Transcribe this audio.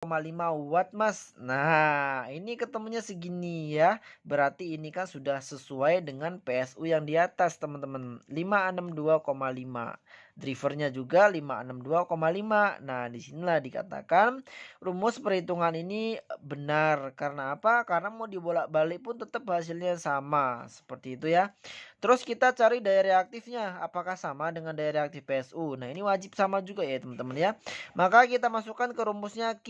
watt Mas. Nah, ini ketemunya segini ya. Berarti ini kan sudah sesuai dengan PSU yang di atas teman-teman. 562,5. Drivernya juga 562,5. Nah, disinilah dikatakan rumus perhitungan ini benar. Karena apa? Karena mau dibolak-balik pun tetap hasilnya sama. Seperti itu ya. Terus kita cari daya reaktifnya. Apakah sama dengan daya reaktif PSU? Nah, ini wajib sama juga ya teman-teman ya. Maka kita masukkan ke rumusnya Q